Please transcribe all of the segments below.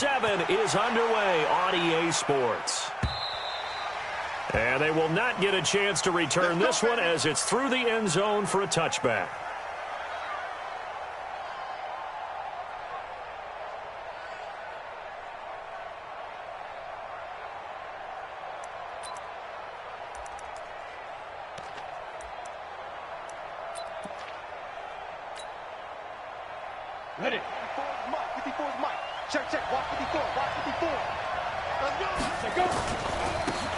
7 is underway on EA Sports. And they will not get a chance to return this one as it's through the end zone for a touchback. Ready. 54's Mike. Check. Walk 54. Let's go.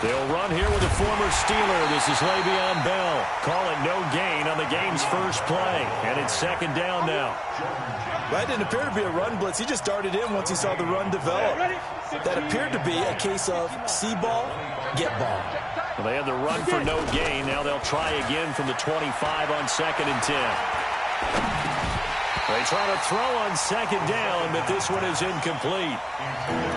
They'll run here with a former Steeler. This is Le'Veon Bell. Call it no gain on the game's first play. And it's second down now. That didn't appear to be a run blitz. He just darted in once he saw the run develop. That appeared to be a case of see ball, get ball. Well, they had the run for no gain. Now they'll try again from the 25 on 2nd and 10. They try to throw on second down, but this one is incomplete.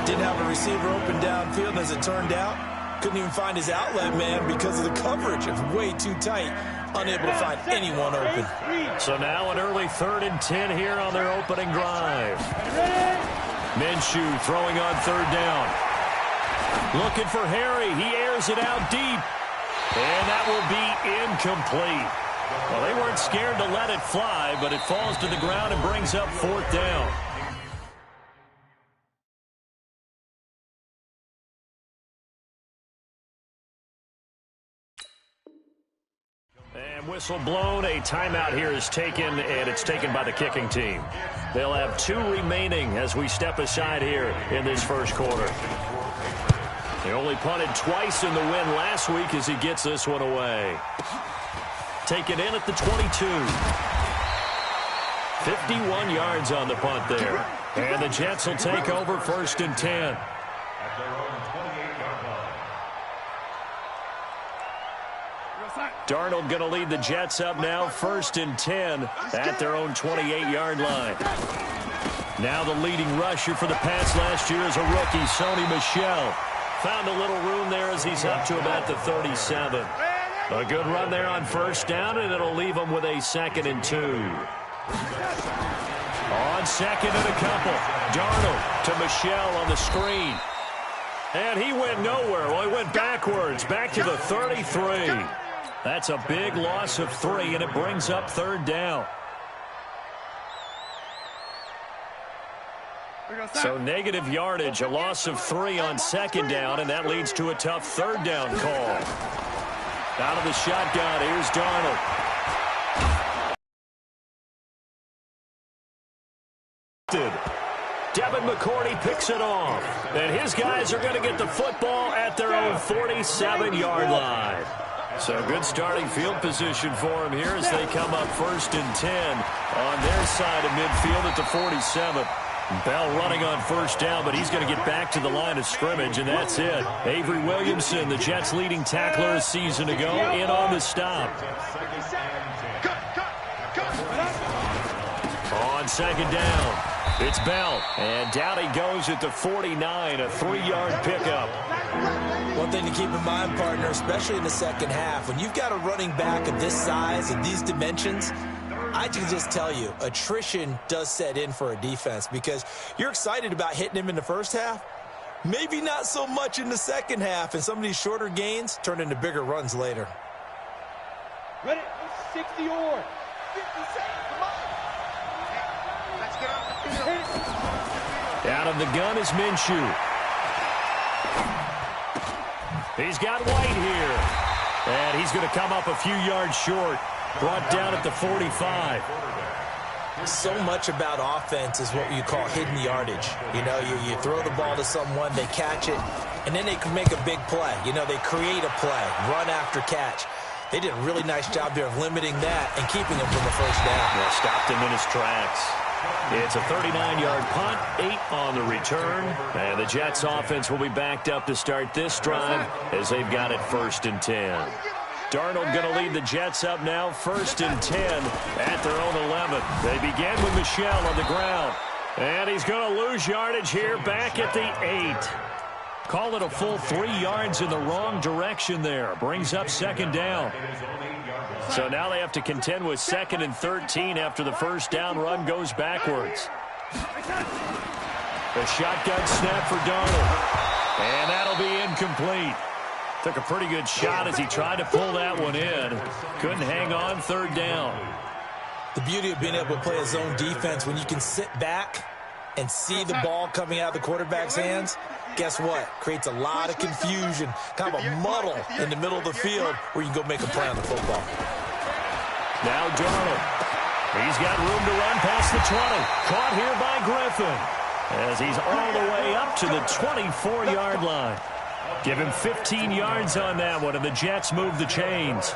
Didn't have a receiver open downfield, as it turned out. Couldn't even find his outlet man because of the coverage. It was way too tight. Unable to find anyone open. So now an early 3rd and 10 here on their opening drive. Minshew throwing on 3rd down. Looking for Harry. He airs it out deep. And that will be incomplete. Well, they weren't scared to let it fly, but it falls to the ground and brings up 4th down. And whistle blown. A timeout here is taken, and it's taken by the kicking team. They'll have 2 remaining as we step aside here in this first quarter. They only punted twice in the win last week as he gets this one away. Taken in at the 22. 51 yards on the punt there. And the Jets will take over 1st and 10. Darnold going to lead the Jets up now, 1st and 10 at their own 28-yard line. Now the leading rusher for the Pats last year is a rookie, Sony Michel. Found a little room there as he's up to about the 37. A good run there on 1st down, and it'll leave them with a 2nd and 2. On 2nd and a couple. Darnold to Michel on the screen. And he went nowhere. Well, he went backwards, back to the 33. That's a big loss of 3, and it brings up 3rd down. So negative yardage, a loss of 3 on 2nd down, and that leads to a tough 3rd down call. Out of the shotgun, here's Darnold. Devin McCourty picks it off. And his guys are going to get the football at their own 47-yard line. So good starting field position for him here as they come up 1st and 10 on their side of midfield at the 47. Bell running on 1st down, but he's going to get back to the line of scrimmage, and that's it. Avery Williamson, the Jets' leading tackler a season ago, in on the stop. On 2nd down, it's Bell, and down he goes at the 49, a 3-yard pickup. One thing to keep in mind, partner, especially in the second half, when you've got a running back of this size and these dimensions, I can just tell you, attrition does set in for a defense because you're excited about hitting him in the first half. Maybe not so much in the second half, and some of these shorter gains turn into bigger runs later. Ready? 60 or 57. Come on. Let's get off the field. Out of the gun is Minshew. He's got White here. And he's going to come up a few yards short. Brought down at the 45. So much about offense is what you call hidden yardage. You know, you throw the ball to someone, they catch it, and then they can make a big play. You know, they create a play, run after catch. They did a really nice job there of limiting that and keeping him from the 1st down. Well, stopped him in his tracks. It's a 39-yard punt, 8 on the return, and the Jets offense will be backed up to start this drive as they've got it 1st and 10. Darnold going to lead the Jets up now, 1st and 10 at their own 11. They begin with Michel on the ground. And he's going to lose yardage here back at the 8. Call it a full 3 yards in the wrong direction there. Brings up 2nd down. So now they have to contend with 2nd and 13 after the 1st down run goes backwards. A shotgun snap for Darnold. And that'll be incomplete. Took a pretty good shot as he tried to pull that one in. Couldn't hang on, third down. The beauty of being able to play a zone defense when you can sit back and see the ball coming out of the quarterback's hands, guess what? Creates a lot of confusion, kind of a muddle in the middle of the field where you can go make a play on the football. Now Darnold. He's got room to run past the 20. Caught here by Griffin as he's all the way up to the 24-yard line. Give him 15 yards on that one, and the Jets move the chains.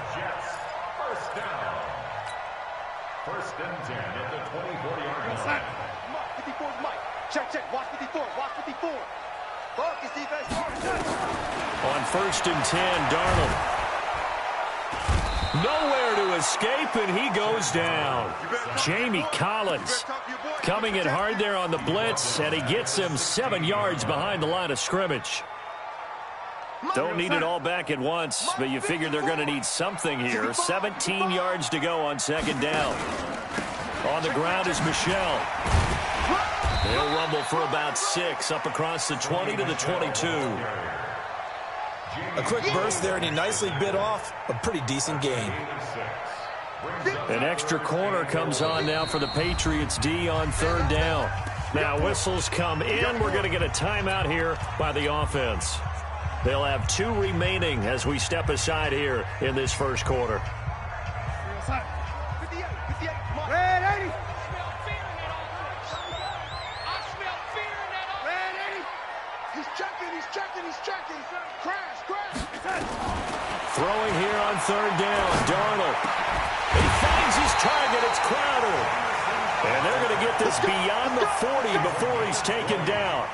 First and 10 at the 24-yard line. 54's Mike. Check. Watch 54. Watch 54. Focus defense. On first and 10, Darnold. Nowhere to escape, and he goes down. Jamie Collins coming in hard there on the blitz, and he gets him 7 yards behind the line of scrimmage. Don't need it all back at once, but you figure they're going to need something here. 17 yards to go on second down. On the ground is Michel. He'll rumble for about 6 up across the 20 to the 22. A quick burst there, and he nicely bit off a pretty decent gain. An extra corner comes on now for the Patriots D on third down. Now whistles come in. We're going to get a timeout here by the offense. They'll have 2 remaining as we step aside here in this first quarter. Red 80. He's checking. Crash. Throwing here on third down, Darnold. He finds his target. It's Crowder. And they're going to get this beyond the 40 before he's taken down.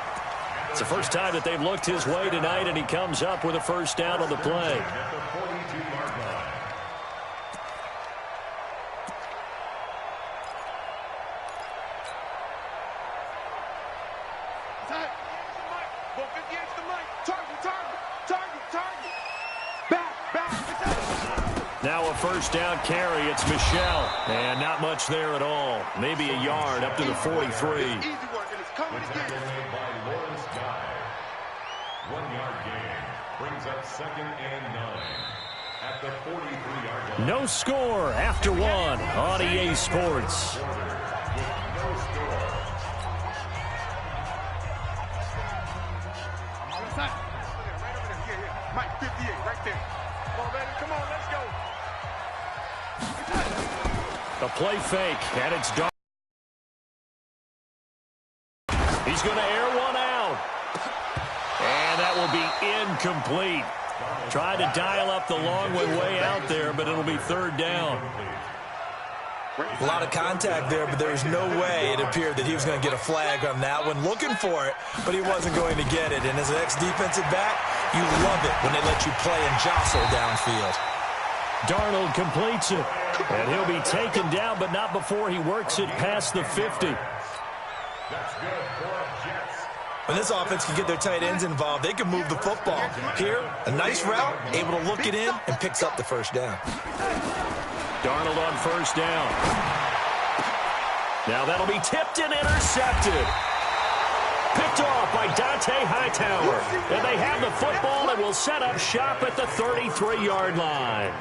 It's the first time that they've looked his way tonight, and he comes up with a first down on the play. Now a first down carry. It's Michel. And not much there at all. Maybe a yard up to the 43. 1-yard gain brings up 2nd and 9 at the 43-yard line. No score after 1 on EA Sports. Mike, 58, right there. Come on, baby. Come on, let's go. A play fake, and it's Darnold. He's going to air one out. And that will be incomplete. Tried to dial up the long way out there, but it'll be third down. A lot of contact there, but there's no way it appeared that he was going to get a flag on that one. Looking for it, but he wasn't going to get it. And as an ex-defensive back, you love it when they let you play and jostle downfield. Darnold completes it, and he'll be taken down, but not before he works it past the 50. That's good for Jets. When this offense can get their tight ends involved, they can move the football. Here, a nice route, able to look it in, and picks up the first down. Darnold on first down. Now that'll be tipped and intercepted. Picked off by Dante Hightower. And they have the football and will set up shop at the 33-yard line.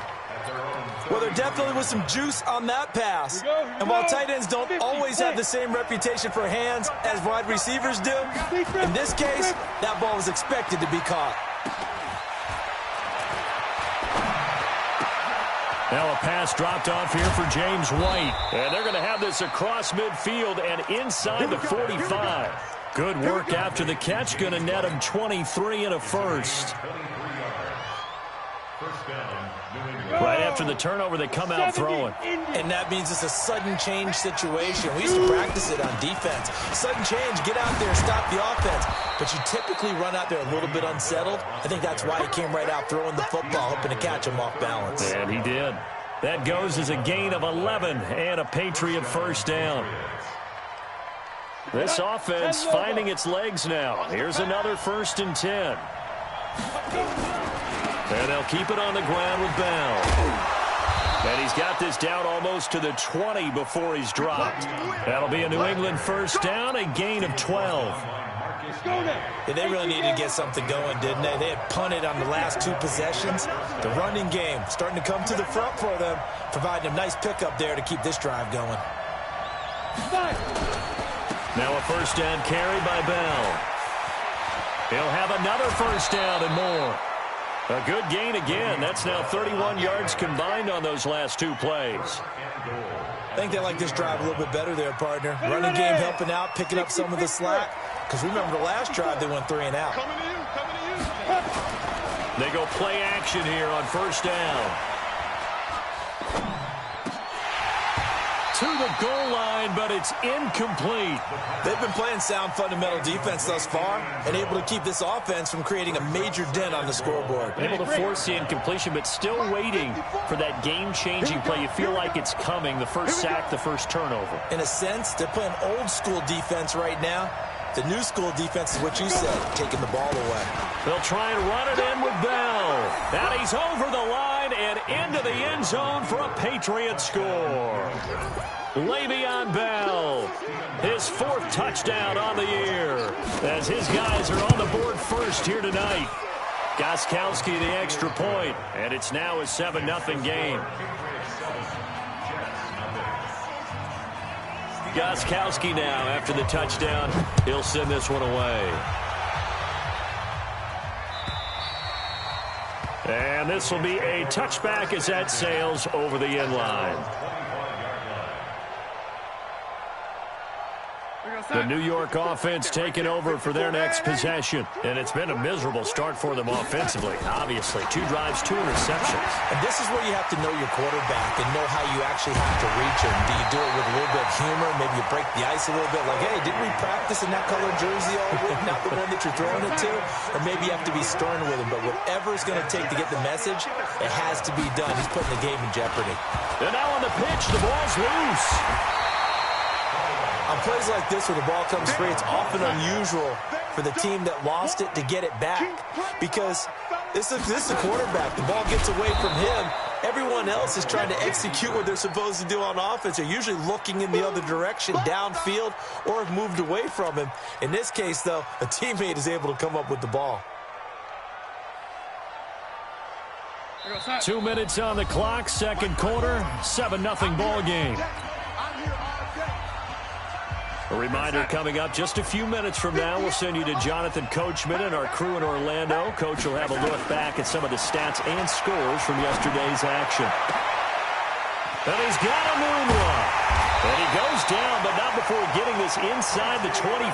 Well, there definitely was some juice on that pass. And while tight ends don't always have the same reputation for hands as wide receivers do, in this case, that ball was expected to be caught. Now a pass dropped off here for James White. And they're going to have this across midfield and inside the 45. Good work after the catch. Going to net him 23 and a first. Right after the turnover, they come out throwing. And that means it's a sudden change situation. We used to practice it on defense. Sudden change, get out there, stop the offense. But you typically run out there a little bit unsettled. I think that's why he came right out throwing the football, hoping to catch him off balance. And he did. That goes as a gain of 11 and a Patriot first down. This offense finding its legs now. Here's another 1st and 10. And they'll keep it on the ground with Bell. And he's got this down almost to the 20 before he's dropped. That'll be a New England first down, a gain of 12. Yeah, they really needed to get something going, didn't they? They had punted on the last 2 possessions. The running game starting to come to the front for them, providing a nice pickup there to keep this drive going. Now a first down carry by Bell. He'll have another first down and more. A good gain again. That's now 31 yards combined on those last 2 plays. I think they like this drive a little bit better there, partner. Running game helping out, picking up some of the slack. Because remember the last drive, they went 3 and out. They go play action here on first down. To the goal line, but it's incomplete. They've been playing sound fundamental defense thus far and able to keep this offense from creating a major dent on the scoreboard. Able to force the incompletion, but still waiting for that game-changing play. You feel like it's coming, the first sack, the first turnover. In a sense, they're playing old-school defense right now. The new school defense is what you said, taking the ball away. They'll try and run it in with Bell. And he's over the line and into the end zone for a Patriot score. Le'Veon Bell, his 4th touchdown on the year, as his guys are on the board first here tonight. Gostkowski the extra point, and it's now a 7-0 game. Gostkowski now, after the touchdown, he'll send this one away. And this will be a touchback as that sails over the end line. The New York offense taking over for their next possession. And it's been a miserable start for them offensively. Obviously, 2 drives, 2 interceptions. And this is where you have to know your quarterback and know how you actually have to reach him. Do you do it with a little bit of humor? Maybe you break the ice a little bit. Like, hey, didn't we practice in that colored jersey all week? Not the one that you're throwing it to? Or maybe you have to be stern with him. But whatever it's going to take to get the message, it has to be done. He's putting the game in jeopardy. And now on the pitch, the ball's loose. On plays like this where the ball comes free, it's often unusual for the team that lost it to get it back because this is the quarterback. The ball gets away from him. Everyone else is trying to execute what they're supposed to do on offense. They're usually looking in the other direction, downfield, or have moved away from him. In this case, though, a teammate is able to come up with the ball. 2 minutes on the clock, second quarter, 7-0 ball game. A reminder coming up just a few minutes from now, we'll send you to Jonathan Coachman and our crew in Orlando. Coach will have a look back at some of the stats and scores from yesterday's action. And he's got a moonwalk. And he goes down, but not before getting this inside the 25.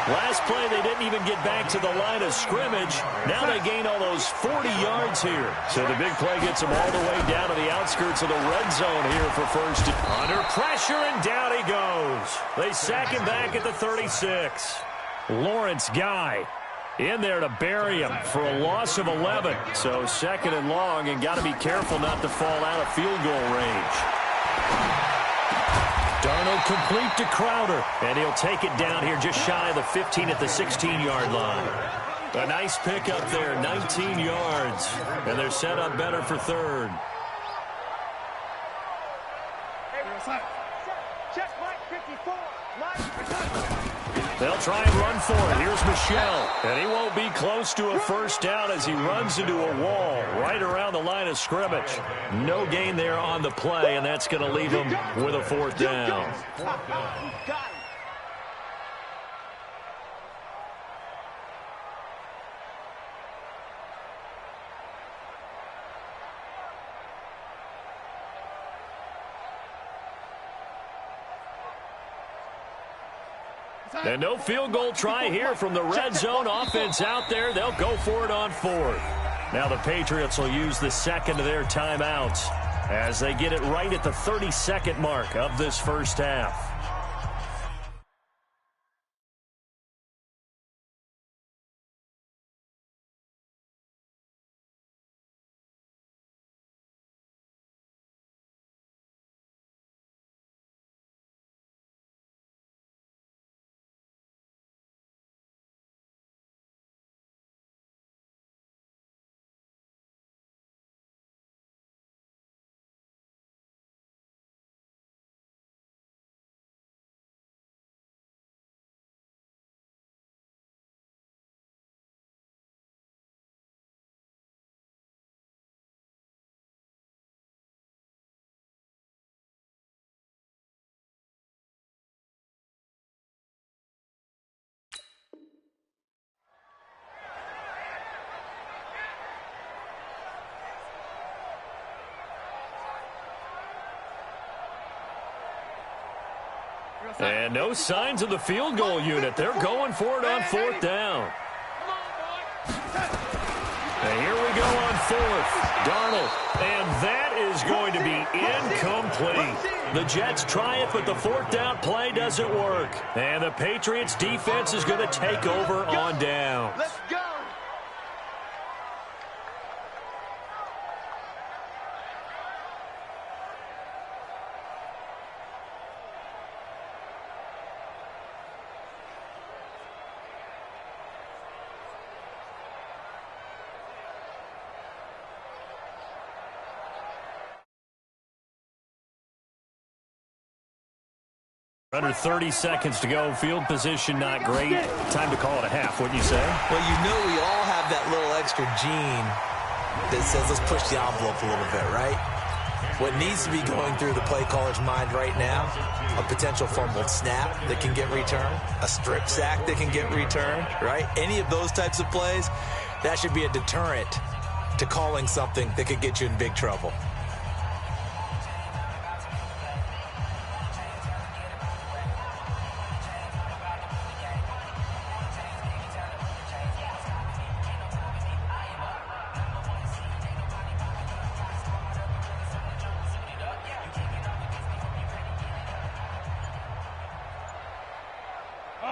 Last play, they didn't even get back to the line of scrimmage. Now they gain almost 40 yards here. So the big play gets them all the way down to the outskirts of the red zone here for first. Under pressure, and down he goes. They sack him back at the 36. Lawrence Guy in there to bury him for a loss of 11. So second and long, and got to be careful not to fall out of field goal range. Darnold complete to Crowder, and he'll take it down here just shy of the 15 at the 16-yard line. A nice pickup there, 19 yards, and they're set up better for third. Check Mike 54. Mike. They'll try and run for it. Here's Michel, and he won't be close to a first down as he runs into a wall right around the line of scrimmage. No gain there on the play, and that's going to leave him with a 4th down. And no field goal try here from the red zone. Offense out there. They'll go for it on 4th. Now the Patriots will use the second of their timeouts as they get it right at the 32nd mark of this first half. And no signs of the field goal unit. They're going for it on fourth down. And here we go on fourth. Darnold. And that is going to be incomplete. The Jets try it, but the fourth down play doesn't work. And the Patriots defense is going to take over on downs. Let's go. Under 30 seconds to go. Field position not great. Time to call it a half, wouldn't you say? Well, you know we all have that little extra gene that says let's push the envelope a little bit, right? What needs to be going through the play caller's mind right now, a potential fumbled snap that can get returned, a strip sack that can get returned, right? Any of those types of plays, that should be a deterrent to calling something that could get you in big trouble.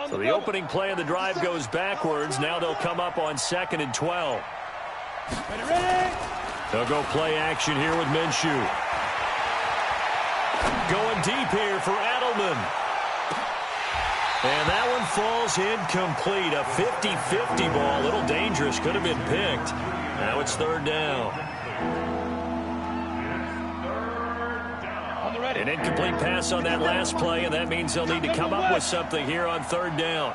So the opening play of the drive goes backwards. Now they'll come up on 2nd and 12. They'll go play action here with Minshew. Going deep here for Edelman. And that one falls incomplete. A 50-50 ball. A little dangerous. Could have been picked. Now it's third down. An incomplete pass on that last play, and that means they'll need to come up with something here on third down.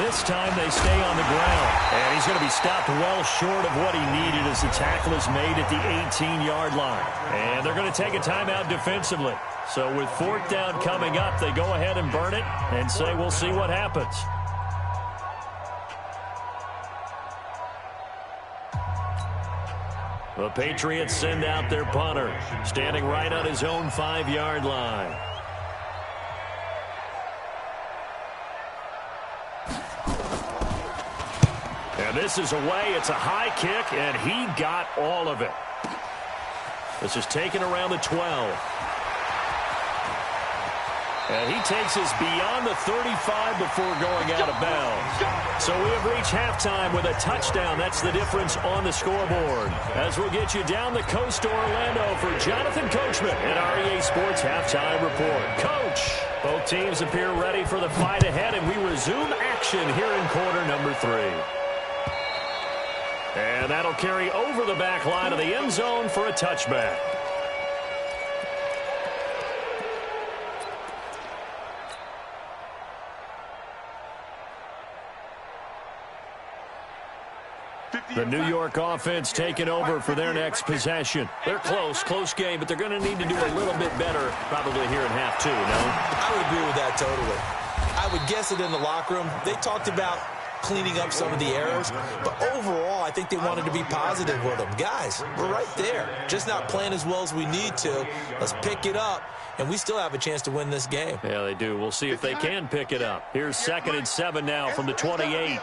This time they stay on the ground, and he's going to be stopped well short of what he needed as the tackle is made at the 18-yard line. And they're going to take a timeout defensively. So with fourth down coming up, they go ahead and burn it and say we'll see what happens. The Patriots send out their punter, standing right on his own 5-yard line. And this is away. It's a high kick, and he got all of it. This is taken around the 12. And he takes us beyond the 35 before going out of bounds. So we have reached halftime with a touchdown. That's the difference on the scoreboard. As we'll get you down the coast to Orlando for Jonathan Coachman at our EA Sports Halftime Report. Coach, both teams appear ready for the fight ahead, and we resume action here in quarter number 3. And that'll carry over the back line of the end zone for a touchback. The New York offense taking over for their next possession. They're close game, but they're going to need to do a little bit better probably here in half 2, no? I would agree with that totally. I would guess it in the locker room. They talked about cleaning up some of the errors, but overall, I think they wanted to be positive with them. Guys, we're right there. Just not playing as well as we need to. Let's pick it up, and we still have a chance to win this game. Yeah, they do. We'll see if they can pick it up. Here's 2nd and 7 now from the 28.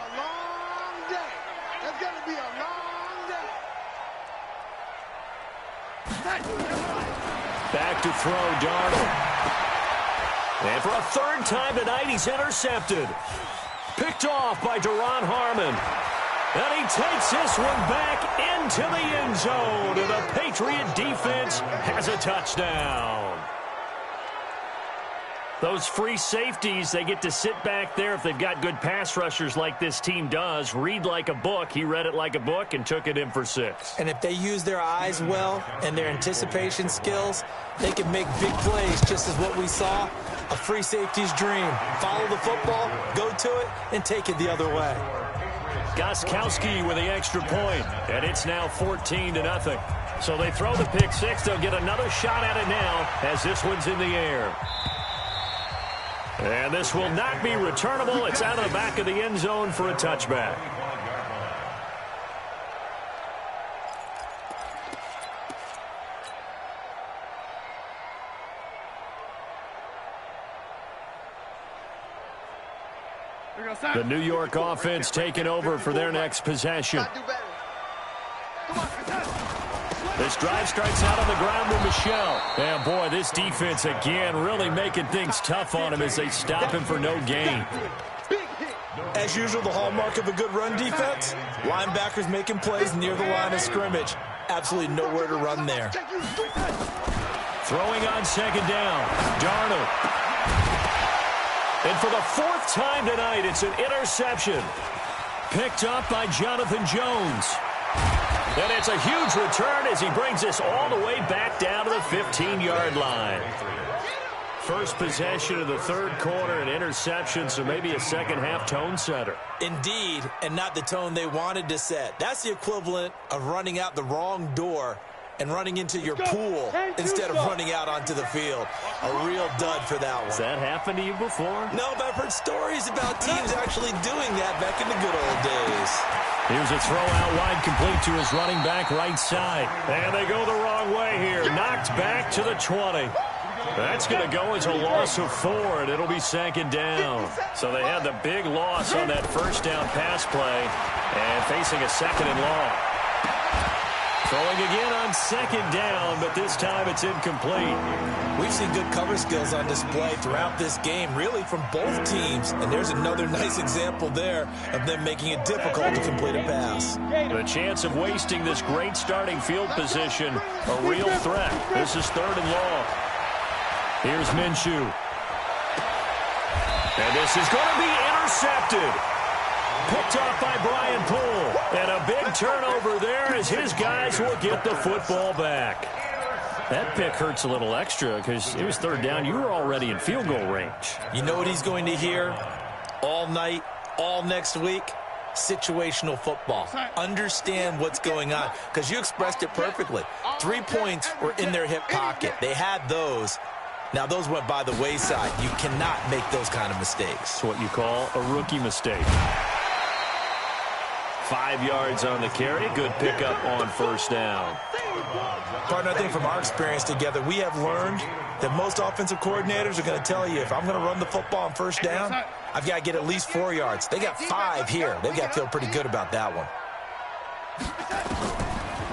Back to throw, Darnold. And for a third time tonight, he's intercepted. Picked off by Duron Harmon. And he takes this one back into the end zone. And the Patriot defense has a touchdown. Those free safeties, they get to sit back there if they've got good pass rushers like this team does. Read like a book. He read it like a book and took it in for 6. And if they use their eyes well and their anticipation skills, they can make big plays, just as what we saw. A free safety's dream. Follow the football, go to it, and take it the other way. Gostkowski with the extra point, and it's now 14-0. So they throw the pick 6. They'll get another shot at it now as this one's in the air. And this will not be returnable. It's out of the back of the end zone for a touchback. The New York offense taking over for their next possession. This drive starts out on the ground with Michel. And, boy, this defense, again, really making things tough on him as they stop him for no gain. As usual, the hallmark of a good run defense, linebackers making plays near the line of scrimmage. Absolutely nowhere to run there. Throwing on second down, Darnold. And for the fourth time tonight, it's an interception. Picked up by Jonathan Jones. And it's a huge return as he brings us all the way back down to the 15-yard line. First possession of the third quarter, an interception, so maybe a second-half tone setter. Indeed, and not the tone they wanted to set. That's the equivalent of running out the wrong door and running into your pool instead of running out onto the field. A real dud for that one. Has that happened to you before? No, but I've heard stories about teams actually doing that back in the good old days. Here's a throw out wide, complete to his running back right side. And they go the wrong way here. Knocked back to the 20. That's going to go as a loss of 4, and it'll be second down. So they had the big loss on that first down pass play and facing a second and long. Throwing again on second down, but this time it's incomplete. We've seen good cover skills on display throughout this game, really from both teams. And there's another nice example there of them making it difficult to complete a pass. The chance of wasting this great starting field position, a real threat. This is third and long. Here's Minshew. And this is going to be intercepted. Picked off by Brian Poole. And a big turnover there as his guys will get the football back. That pick hurts a little extra because it was third down. You were already in field goal range. You know what he's going to hear all night, all next week? Situational football. Understand what's going on because you expressed it perfectly. 3 points were in their hip pocket. They had those. Now, those went by the wayside. You cannot make those kind of mistakes. It's what you call a rookie mistake. 5 yards on the carry. Good pickup on first down. Partner, I think from our experience together, we have learned that most offensive coordinators are going to tell you, if I'm going to run the football on first down, I've got to get at least 4 yards. They got 5 here. They've got to feel pretty good about that one.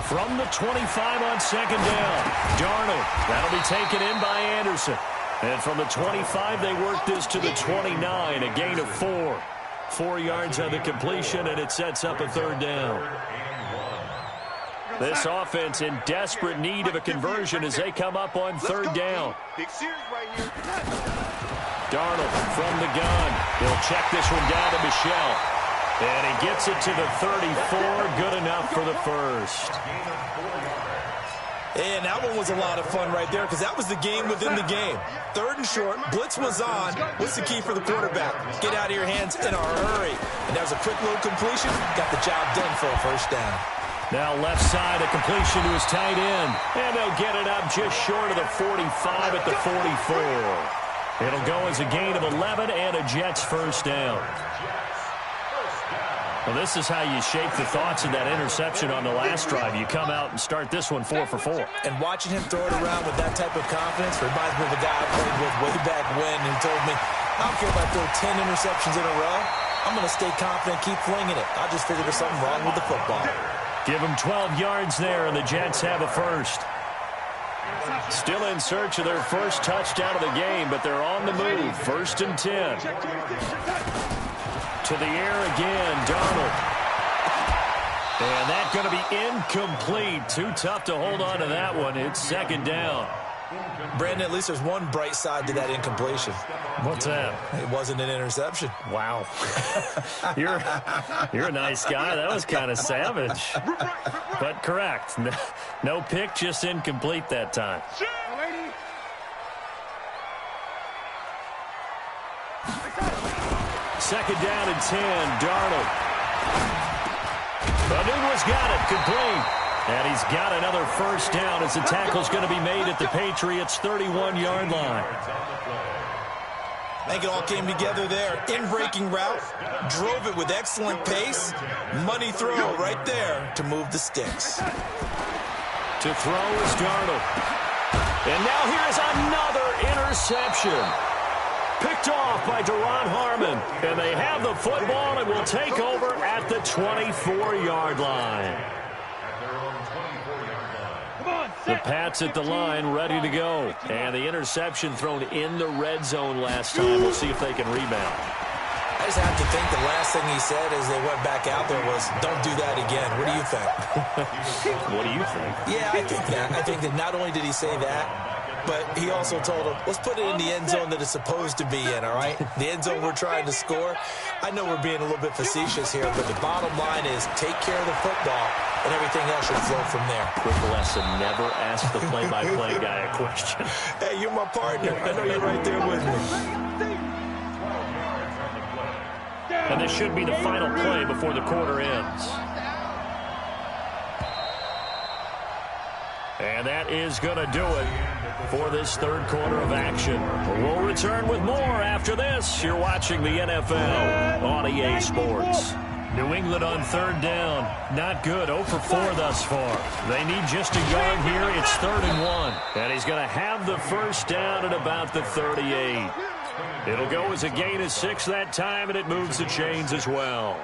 From the 25 on second down, Darnold. That'll be taken in by Anderson. And from the 25, they work this to the 29, a gain of 4. 4 yards on the completion, and it sets up a third down. This offense in desperate need of a conversion as they come up on third down. Darnold from the gun. He'll check this one down to Michel. And he gets it to the 34. Good enough for the first. And that one was a lot of fun right there because that was the game within the game. Third and short, blitz was on. What's the key for the quarterback? Get out of your hands in a hurry. And that was a quick little completion. Got the job done for a first down. Now left side, a completion to his tight end. And they'll get it up just short of the 45 at the 44. It'll go as a gain of 11 and a Jets first down. Well, this is how you shape the thoughts of that interception on the last drive. You come out and start this one 4 for 4. And watching him throw it around with that type of confidence reminds me of a guy I played with way back when who told me, I don't care if I throw 10 interceptions in a row. I'm going to stay confident, keep flinging it. I just figured there's something wrong with the football. Give him 12 yards there, and the Jets have a first. Still in search of their first touchdown of the game, but they're on the move. 1st and 10. To the air again, Darnold. And that's going to be incomplete. Too tough to hold on to that one. It's second down. Brandon, at least there's one bright side to that incompletion. What's that? It wasn't an interception. Wow. You're a nice guy. That was kind of savage. But correct. No pick, just incomplete that time. Second down and 10, Darnold. Badunwa's got it, complete. And he's got another first down as the tackle's going to be made at the Patriots' 31-yard line. I think it all came together there. In-breaking route, drove it with excellent pace. Money throw right there to move the sticks. To throw is Darnold. And now here's another interception. Picked off by Deron Harmon. And they have the football and will take over at the 24-yard line. The Pats at the line, ready to go. And the interception thrown in the red zone last time. We'll see if they can rebound. I just have to think the last thing he said as they went back out there was, don't do that again. What do you think? What do you think? Yeah, I think that. I think that not only did he say that, but he also told him, let's put it in the end zone that it's supposed to be in, all right? The end zone we're trying to score. I know we're being a little bit facetious here, but the bottom line is take care of the football, and everything else should flow from there. Quick lesson, never ask the play-by-play guy a question. Hey, you're my partner. I know you're right there with me. And this should be the final play before the quarter ends. And that is going to do it for this third quarter of action. We'll return with more after this. You're watching the NFL on EA Sports. New England on third down. Not good. 0 for 4 thus far. They need just a yard here. It's 3rd and 1. And he's going to have the first down at about the 38. It'll go as a gain of 6 that time, and it moves the chains as well.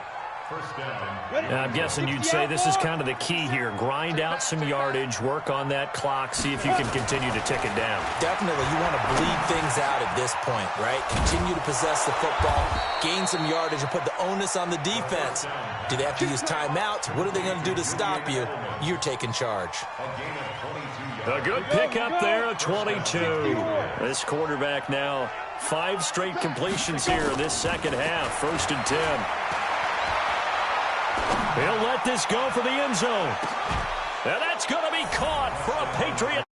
Now, I'm guessing you'd say this is kind of the key here. Grind out some yardage, work on that clock, see if you can continue to tick it down. Definitely. You want to bleed things out at this point, right? Continue to possess the football, gain some yardage, and put the onus on the defense. Do they have to use timeouts? What are they going to do to stop you? You're taking charge. A good pickup there at 22. This quarterback now 5 straight completions here in this second half. 1st and 10. He'll let this go for the end zone. And that's going to be caught for a Patriot.